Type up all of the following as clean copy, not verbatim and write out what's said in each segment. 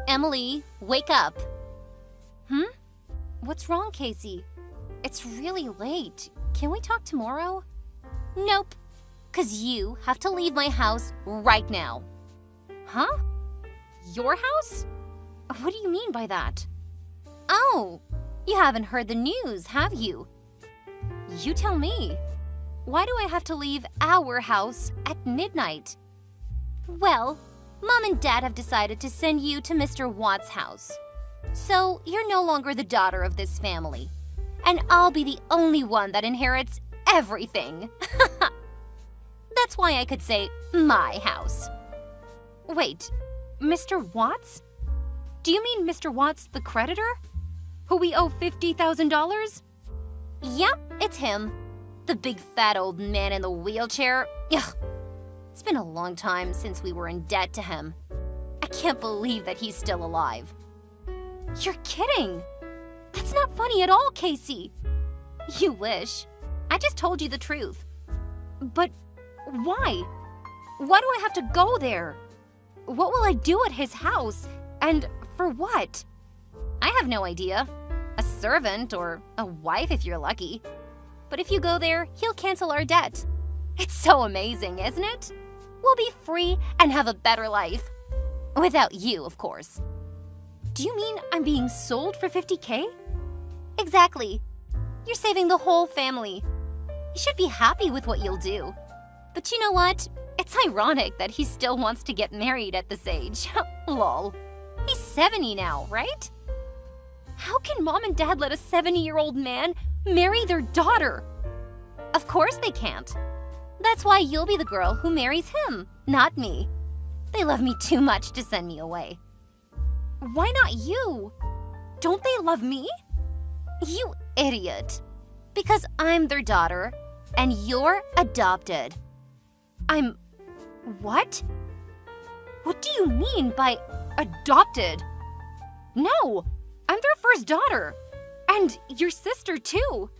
Emily, wake up. Hmm? What's wrong, Casey? It's really late. Can we talk tomorrow? Nope. 'Cause you have to leave my house right now. Huh? Your house? What do you mean by that? Oh, you haven't heard the news, have you? You tell me. Why do I have to leave our house at midnight? Well, Mom and Dad have decided to send you to Mr. Watt's house. So you're no longer the daughter of this family. And I'll be the only one that inherits everything. That's why I could say my house. Wait, Mr. Watts? Do you mean Mr. Watts the creditor? Who we owe $50,000? Yep, it's him. The big fat old man in the wheelchair. Ugh. It's been a long time since we were in debt to him. I can't believe that he's still alive. You're kidding! That's not funny at all, Casey. You wish. I just told you the truth. But why? Why do I have to go there? What will I do at his house? And for what? I have no idea. A servant or a wife if you're lucky. But if you go there, he'll cancel our debt. It's so amazing, isn't it? We'll be free and have a better life. Without you, of course. Do you mean I'm being sold for $50K? Exactly. You're saving the whole family. You should be happy with what you'll do. But you know what? It's ironic that he still wants to get married at this age. Lol. He's 70 now, right? How can Mom and Dad let a 70-year-old man marry their daughter? Of course they can't. That's why you'll be the girl who marries him, not me. They love me too much to send me away. Why not you? Don't they love me? You idiot. Because I'm their daughter, and you're adopted. What? What do you mean by adopted? No, I'm their first daughter. And your sister, too.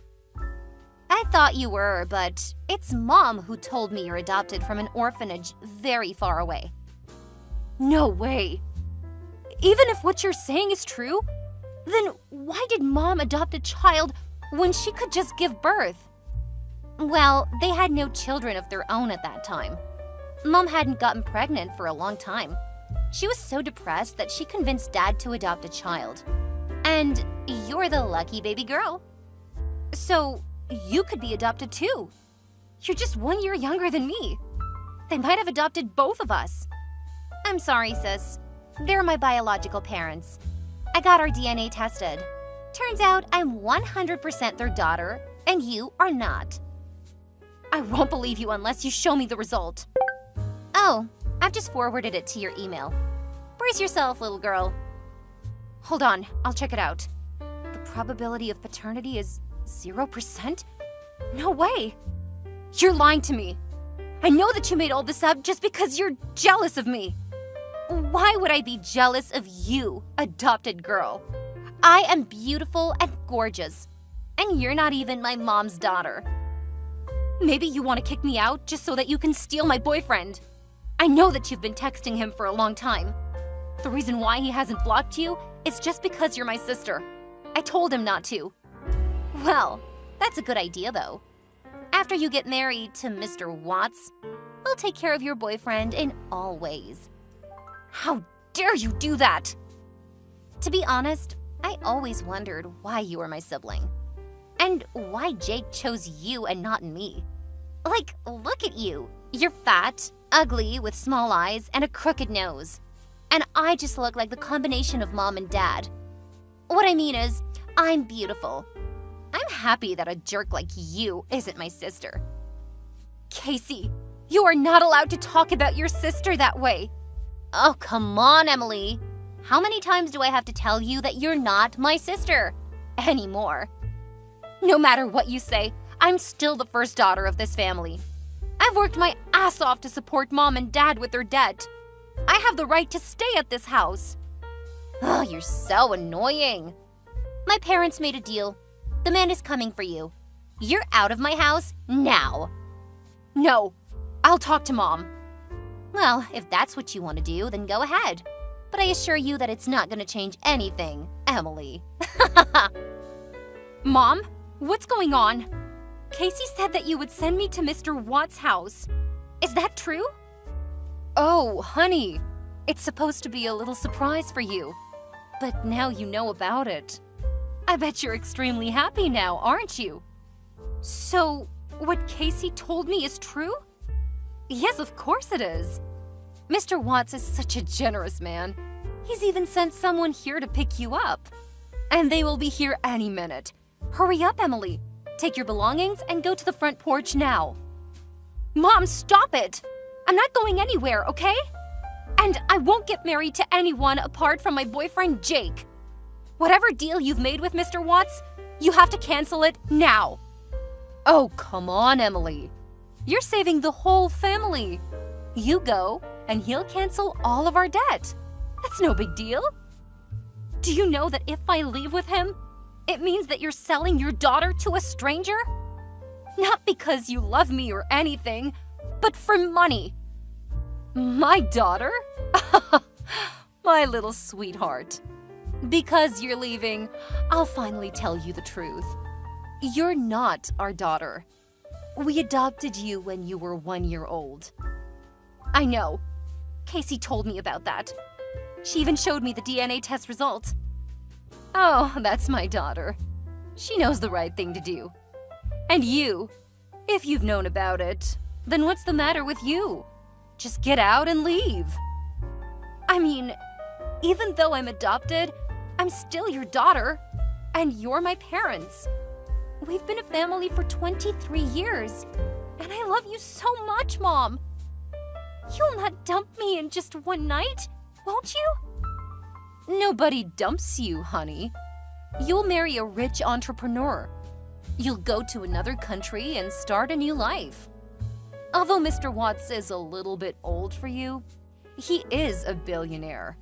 I thought you were, but it's Mom who told me you're adopted from an orphanage very far away. No way. Even if what you're saying is true, then why did Mom adopt a child when she could just give birth? Well, they had no children of their own at that time. Mom hadn't gotten pregnant for a long time. She was so depressed that she convinced Dad to adopt a child. And you're the lucky baby girl. So you could be adopted too. You're just 1 year younger than me. They might have adopted both of us. I'm sorry, sis. They're my biological parents. I got our DNA tested. Turns out I'm 100% their daughter, and you are not. I won't believe you unless you show me the result. Oh, I've just forwarded it to your email. Brace yourself, little girl. Hold on, I'll check it out. The probability of paternity is 0%? No way! You're lying to me. I know that you made all this up just because you're jealous of me. Why would I be jealous of you, adopted girl? I am beautiful and gorgeous, and you're not even my mom's daughter. Maybe you want to kick me out just so that you can steal my boyfriend. I know that you've been texting him for a long time. The reason why he hasn't blocked you is just because you're my sister. I told him not to. Well, that's a good idea, though. After you get married to Mr. Watts, I'll take care of your boyfriend in all ways. How dare you do that? To be honest, I always wondered why you were my sibling. And why Jake chose you and not me. Like, look at you. You're fat, ugly, with small eyes, and a crooked nose. And I just look like the combination of Mom and Dad. What I mean is, I'm beautiful. I'm happy that a jerk like you isn't my sister. Casey, you are not allowed to talk about your sister that way. Oh, come on, Emily. How many times do I have to tell you that you're not my sister? Anymore. No matter what you say, I'm still the first daughter of this family. I've worked my ass off to support Mom and Dad with their debt. I have the right to stay at this house. Oh, you're so annoying. My parents made a deal. The man is coming for you. You're out of my house now. No, I'll talk to Mom. Well, if that's what you want to do, then go ahead. but I assure you that it's not gonna change anything, Emily. Mom, what's going on? Casey said that you would send me to Mr. Watt's house. Is that true? Oh, honey, it's supposed to be a little surprise for you. But now you know about it. I bet you're extremely happy now, aren't you? So, what Casey told me is true? Yes, of course it is. Mr. Watts is such a generous man. He's even sent someone here to pick you up. And they will be here any minute. Hurry up, Emily. Take your belongings and go to the front porch now. Mom, stop it! I'm not going anywhere, okay? And I won't get married to anyone apart from my boyfriend, Jake. Whatever deal you've made with Mr. Watts, you have to cancel it now. Oh, come on, Emily. You're saving the whole family. You go, and he'll cancel all of our debt. That's no big deal. Do you know that if I leave with him, it means that you're selling your daughter to a stranger? Not because you love me or anything, but for money. My daughter? My little sweetheart. Because you're leaving, I'll finally tell you the truth. You're not our daughter. We adopted you when you were 1 year old. I know. Casey told me about that. She even showed me the DNA test result. Oh, that's my daughter. She knows the right thing to do. And you, if you've known about it, then what's the matter with you? Just get out and leave. I mean, even though I'm adopted, I'm still your daughter, and you're my parents. We've been a family for 23 years, and I love you so much, Mom. You'll not dump me in just one night, won't you? Nobody dumps you, honey. You'll marry a rich entrepreneur. You'll go to another country and start a new life. Although Mr. Watts is a little bit old for you, he is a billionaire.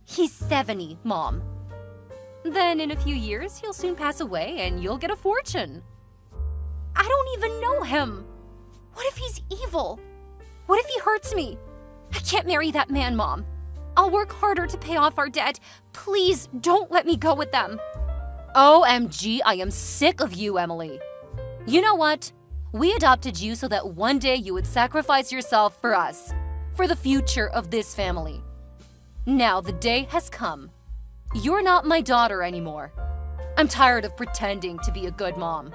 He's 70, Mom. Then in a few years, he'll soon pass away and you'll get a fortune. I don't even know him. What if he's evil? What if he hurts me? I can't marry that man, Mom. I'll work harder to pay off our debt. Please don't let me go with them. OMG, I am sick of you, Emily. You know what? We adopted you so that one day you would sacrifice yourself for us, for the future of this family. Now the day has come. You're not my daughter anymore. I'm tired of pretending to be a good mom.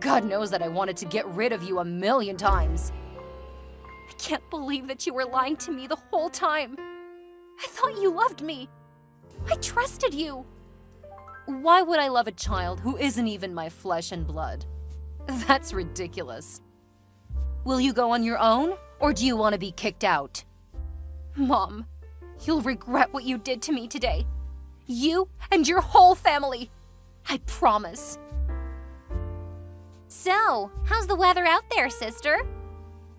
God knows that I wanted to get rid of you 1,000,000 times. I can't believe that you were lying to me the whole time. I thought you loved me. I trusted you. Why would I love a child who isn't even my flesh and blood? That's ridiculous. Will you go on your own, or do you want to be kicked out? Mom, you'll regret what you did to me today. You and your whole family. I promise. So, how's the weather out there, sister?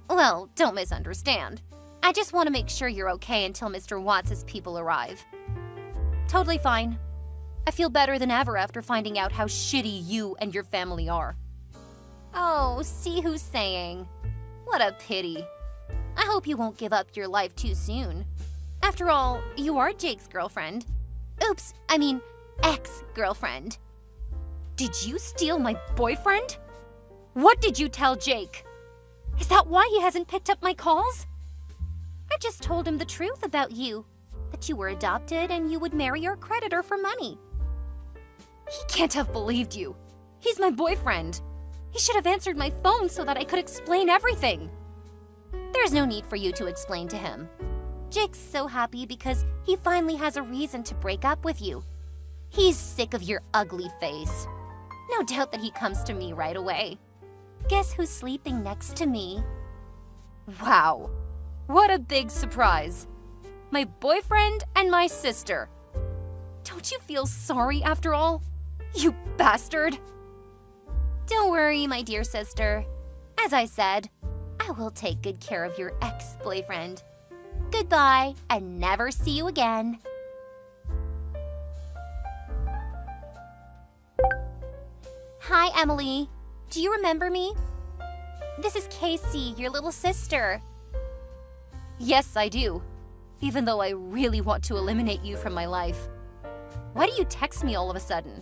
Well, don't misunderstand. I just want to make sure you're okay until Mr. Watts' people arrive. Totally fine. I feel better than ever after finding out how shitty you and your family are. Oh, see who's saying. What a pity. I hope you won't give up your life too soon. After all, you are Jake's girlfriend. Oops, I mean, ex-girlfriend. Did you steal my boyfriend? What did you tell Jake? Is that why he hasn't picked up my calls? I just told him the truth about you, that you were adopted and you would marry your creditor for money. He can't have believed you. He's my boyfriend. He should have answered my phone so that I could explain everything. There's no need for you to explain to him. Jake's so happy because he finally has a reason to break up with you. He's sick of your ugly face. No doubt that he comes to me right away. Guess who's sleeping next to me? Wow, what a big surprise. My boyfriend and my sister. Don't you feel sorry after all? You bastard! Don't worry, my dear sister. As I said, I will take good care of your ex-boyfriend. Goodbye, and never see you again. Hi, Emily. Do you remember me? This is Casey, your little sister. Yes, I do. even though I really want to eliminate you from my life. Why do you text me all of a sudden?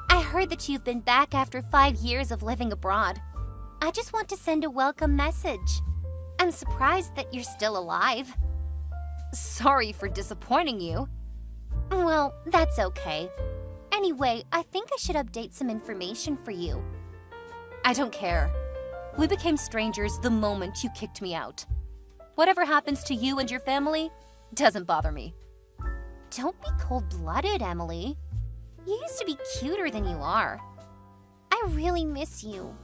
I heard that you've been back after 5 years of living abroad. I just want to send a welcome message. I'm surprised that you're still alive. Sorry for disappointing you. Well, that's okay. Anyway, I think I should update some information for you. I don't care. We became strangers the moment you kicked me out. Whatever happens to you and your family doesn't bother me. Don't be cold-blooded, Emily. You used to be cuter than you are. I really miss you.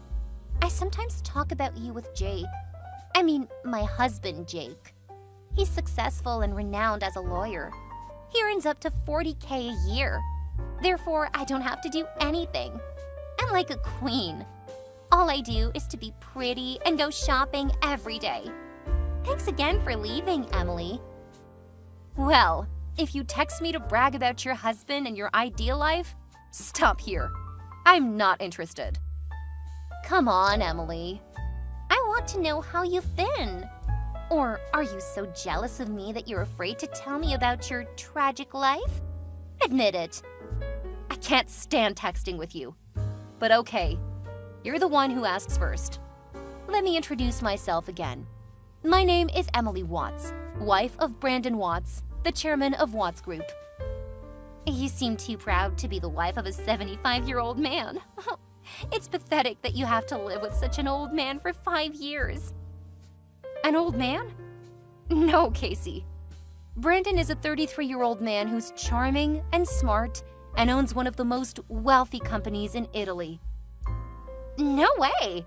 I sometimes talk about you with Jake. I mean, my husband, Jake. He's successful and renowned as a lawyer. He earns up to $40K a year. Therefore, I don't have to do anything. I'm like a queen. All I do is to be pretty and go shopping every day. Thanks again for leaving, Emily. Well, if you text me to brag about your husband and your ideal life, stop here. I'm not interested. Come on, Emily. I want to know how you've been. Or are you so jealous of me that you're afraid to tell me about your tragic life? Admit it. I can't stand texting with you. But okay, you're the one who asks first. Let me introduce myself again. My name is Emily Watts, wife of Brandon Watts, the chairman of Watts Group. You seem too proud to be the wife of a 75-year-old man. It's pathetic that you have to live with such an old man for 5 years. An old man? No, Casey. Brandon is a 33-year-old man who's charming and smart and owns one of the most wealthy companies in Italy. No way!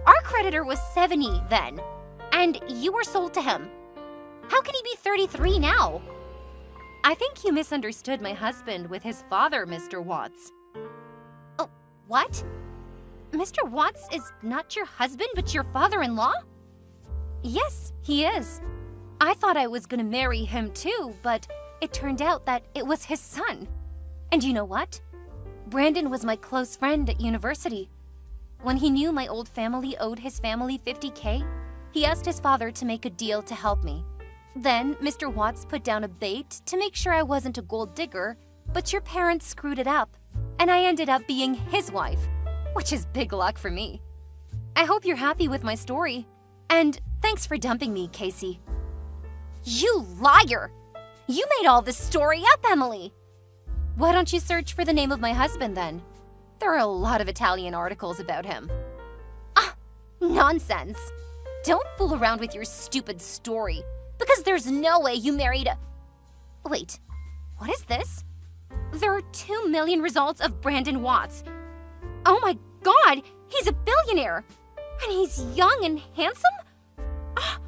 Our creditor was 70 then, and you were sold to him. How can he be 33 now? I think you misunderstood my husband with his father, Mr. Watts. Oh, what? Mr. Watts is not your husband, but your father-in-law? Yes, he is. I thought I was gonna marry him too, but it turned out that it was his son. And you know what? Brandon was my close friend at university. When he knew my old family owed his family $50K, he asked his father to make a deal to help me. Then Mr. Watts put down a bait to make sure I wasn't a gold digger, but your parents screwed it up, and I ended up being his wife, which is big luck for me. I hope you're happy with my story, and thanks for dumping me, Casey. You liar! You made all this story up, Emily! Why don't you search for the name of my husband then? There are a lot of Italian articles about him. Ah, nonsense! Don't fool around with your stupid story, because there's no way you married a... Wait, what is this? There are 2 million results of Brandon Watts. Oh my god, he's a billionaire! And he's young and handsome? Ah,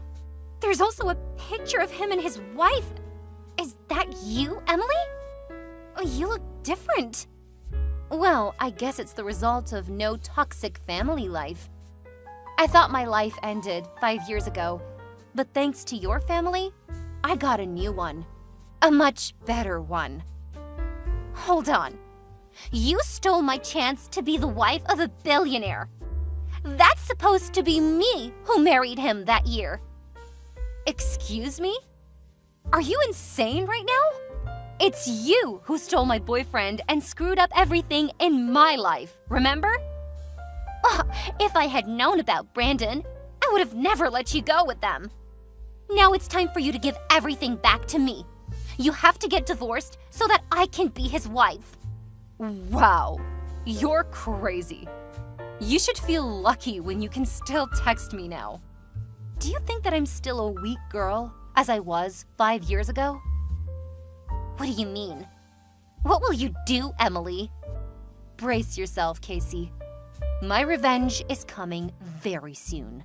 there's also a picture of him and his wife. Is that you, Emily? Oh, you look different. Well, I guess it's the result of no toxic family life. I thought my life ended 5 years ago, but thanks to your family, I got a new one. A much better one. Hold on. You stole my chance to be the wife of a billionaire. That's supposed to be me who married him that year. Excuse me? Are you insane right now? It's you who stole my boyfriend and screwed up everything in my life, remember? If I had known about Brandon, I would have never let you go with them. Now it's time for you to give everything back to me. You have to get divorced so that I can be his wife. Wow, you're crazy. You should feel lucky when you can still text me now. Do you think that I'm still a weak girl, as I was 5 years ago? What do you mean? What will you do, Emily? Brace yourself, Casey. My revenge is coming very soon.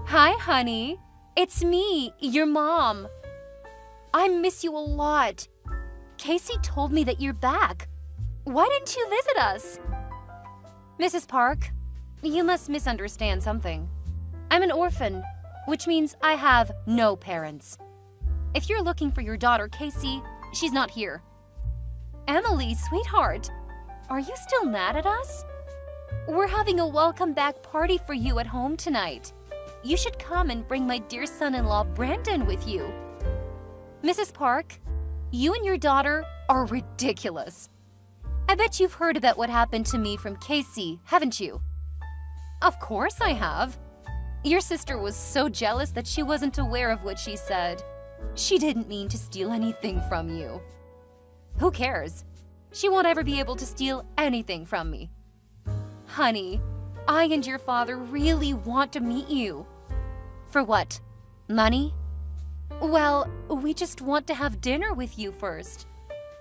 Hi, honey. It's me, your mom. I miss you a lot. Casey told me that you're back. Why didn't you visit us? Mrs. Park, you must misunderstand something. I'm an orphan, which means I have no parents. If you're looking for your daughter, Casey, she's not here. Emily, sweetheart, are you still mad at us? We're having a welcome back party for you at home tonight. you should come and bring my dear son-in-law Brandon with you. Mrs. Park, you and your daughter are ridiculous. I bet you've heard about what happened to me from Casey, haven't you? Of course I have. Your sister was so jealous that she wasn't aware of what she said. She didn't mean to steal anything from you. Who cares? She won't ever be able to steal anything from me. Honey, I and your father really want to meet you. For what? Money? Well, we just want to have dinner with you first.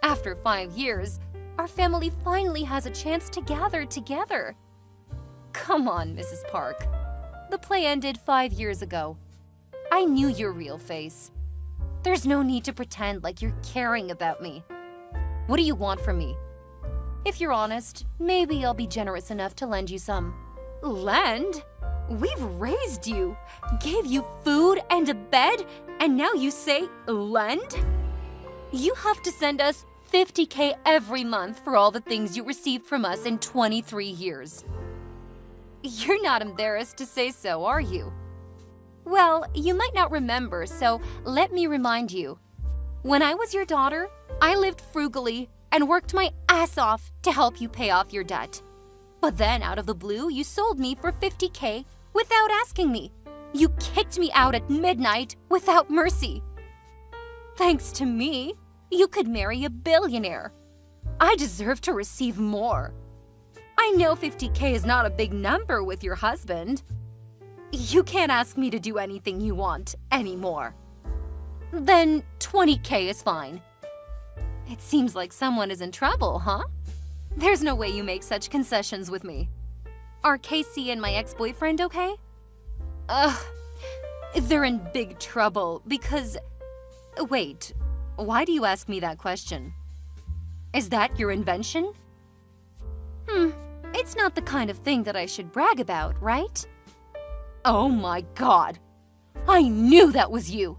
After 5 years, our family finally has a chance to gather together. Come on, Mrs. Park. The play ended 5 years ago. I knew your real face. There's no need to pretend like you're caring about me. What do you want from me? If you're honest, maybe I'll be generous enough to lend you some. Lend? We've raised you, gave you food and a bed, and now you say lend? You have to send us $50K every month for all the things you received from us in 23 years. You're not embarrassed to say so, are you? Well, you might not remember, so let me remind you. When I was your daughter, I lived frugally and worked my ass off to help you pay off your debt. But then, out of the blue, you sold me for $50K without asking me. You kicked me out at midnight without mercy. Thanks to me, you could marry a billionaire. I deserve to receive more. I know $50K is not a big number with your husband. You can't ask me to do anything you want anymore. Then $20K is fine. It seems like someone is in trouble, huh? There's no way you make such concessions with me. Are Casey and my ex-boyfriend okay? They're in big trouble because… Wait, why do you ask me that question? Is that your invention? It's not the kind of thing that I should brag about, right? Oh my God! I knew that was you!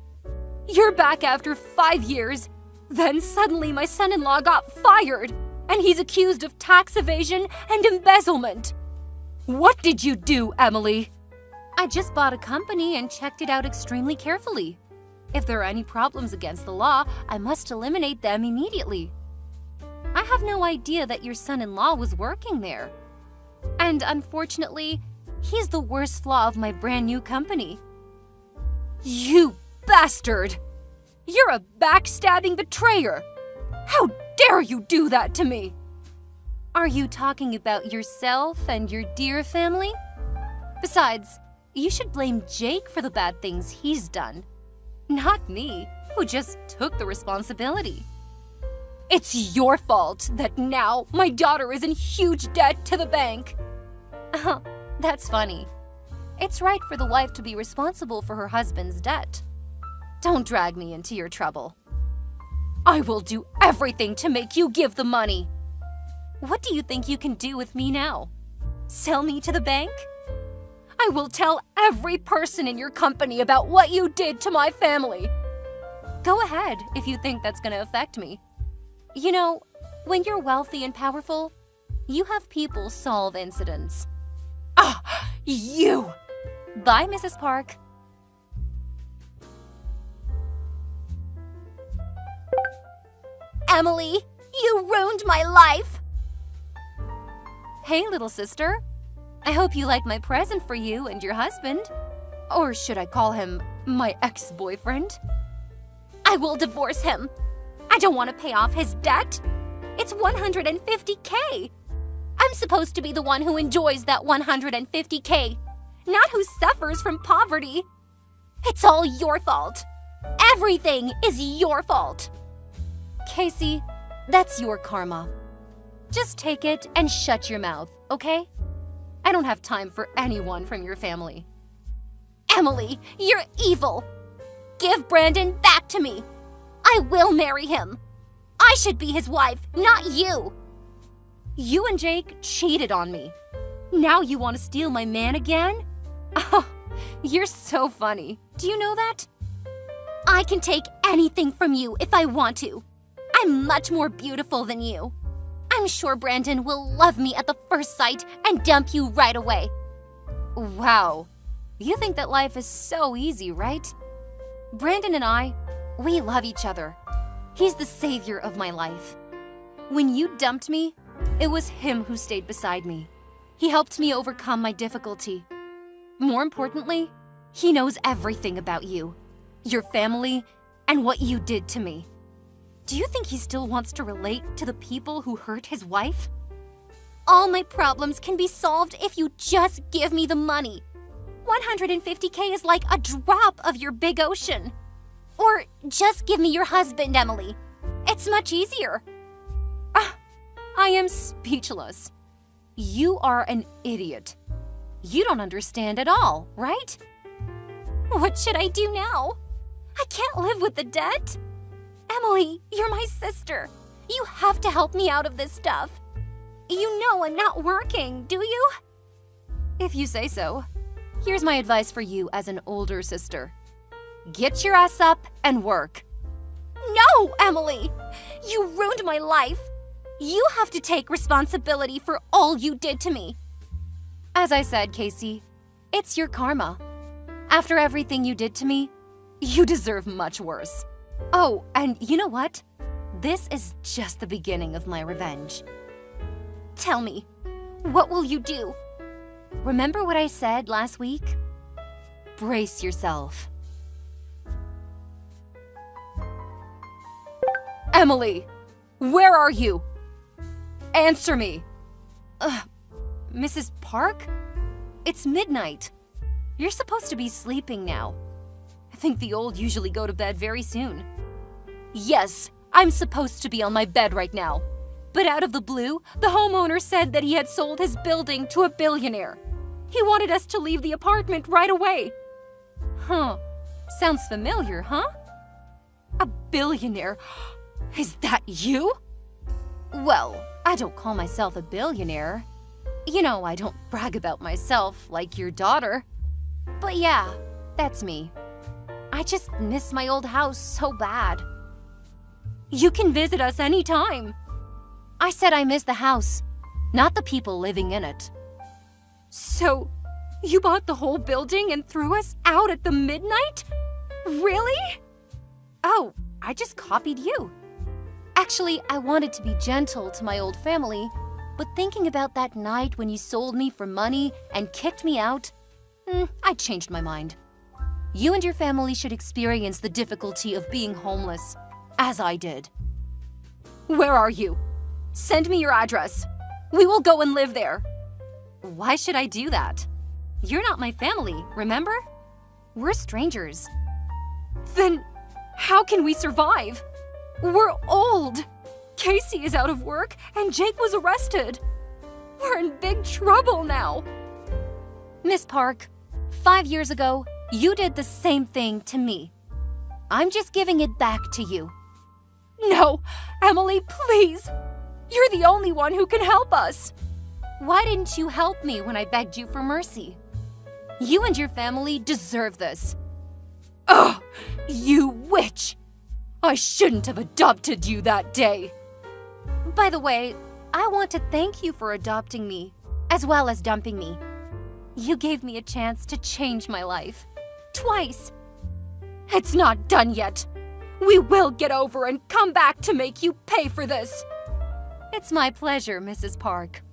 You're back after 5 years, then suddenly my son-in-law got fired, and he's accused of tax evasion and embezzlement. What did you do, Emily? I just bought a company and checked it out extremely carefully. If there are any problems against the law, I must eliminate them immediately. I have no idea that your son-in-law was working there. And unfortunately, he's the worst flaw of my brand new company. You bastard! You're a backstabbing betrayer! How dare you do that to me? Are you talking about yourself and your dear family? Besides, you should blame Jake for the bad things he's done. Not me, who just took the responsibility. It's your fault that now my daughter is in huge debt to the bank. That's funny. It's right for the wife to be responsible for her husband's debt. Don't drag me into your trouble. I will do everything to make you give the money. What do you think you can do with me now? Sell me to the bank? I will tell every person in your company about what you did to my family. Go ahead if you think that's going to affect me. You know, when you're wealthy and powerful, you have people solve incidents. You! Bye, Mrs. Park. Emily, you ruined my life! Hey, little sister. I hope you like my present for you and your husband. Or should I call him my ex-boyfriend? I will divorce him. I don't want to pay off his debt. It's $150K. I'm supposed to be the one who enjoys that $150K, not who suffers from poverty. It's all your fault. Everything is your fault. Casey, that's your karma. Just take it and shut your mouth, okay? I don't have time for anyone from your family. Emily, you're evil. Give Brandon back to me. I will marry him. I should be his wife, not you. You and Jake cheated on me. Now you want to steal my man again? Oh, you're so funny. Do you know that? I can take anything from you if I want to. I'm much more beautiful than you. I'm sure Brandon will love me at the first sight and dump you right away. Wow. You think that life is so easy, right? Brandon and I, we love each other. He's the savior of my life. When you dumped me, it was him who stayed beside me. He helped me overcome my difficulty. More importantly, he knows everything about you, your family, and what you did to me. Do you think he still wants to relate to the people who hurt his wife? All my problems can be solved if you just give me the money. 150K is like a drop of your big ocean. Or just give me your husband, Emily. It's much easier. I am speechless. You are an idiot. You don't understand at all, right? What should I do now? I can't live with the debt. Emily, you're my sister. You have to help me out of this stuff. You know I'm not working, do you? If you say so. Here's my advice for you as an older sister. Get your ass up and work. No, Emily! You ruined my life. You have to take responsibility for all you did to me. As I said, Casey, it's your karma. After everything you did to me, you deserve much worse. Oh, and you know what? This is just the beginning of my revenge. Tell me, what will you do? Remember what I said last week? Brace yourself. Emily, where are you? Answer me. Mrs. Park? It's midnight. You're supposed to be sleeping now. I think the old usually go to bed very soon. Yes, I'm supposed to be on my bed right now. But out of the blue, the homeowner said that he had sold his building to a billionaire. He wanted us to leave the apartment right away. Sounds familiar, huh? A billionaire? Is that you? Well, I don't call myself a billionaire. You know, I don't brag about myself like your daughter. But yeah, that's me. I just miss my old house so bad. You can visit us anytime. I said I miss the house, not the people living in it. So, you bought the whole building and threw us out at the midnight? Really? Oh, I just copied you. Actually, I wanted to be gentle to my old family, but thinking about that night when you sold me for money and kicked me out, I changed my mind. You and your family should experience the difficulty of being homeless, as I did. Where are you? Send me your address. We will go and live there. Why should I do that? You're not my family, remember? We're strangers. Then how can we survive? We're old. Casey is out of work and Jake was arrested. We're in big trouble now. Miss Park, 5 years ago, you did the same thing to me. I'm just giving it back to you. No, Emily, please. You're the only one who can help us. Why didn't you help me when I begged you for mercy? You and your family deserve this. Ugh, you witch! I shouldn't have adopted you that day. By the way, I want to thank you for adopting me, as well as dumping me. You gave me a chance to change my life. Twice. It's not done yet. We will get over and come back to make you pay for this. It's my pleasure, Mrs. Park.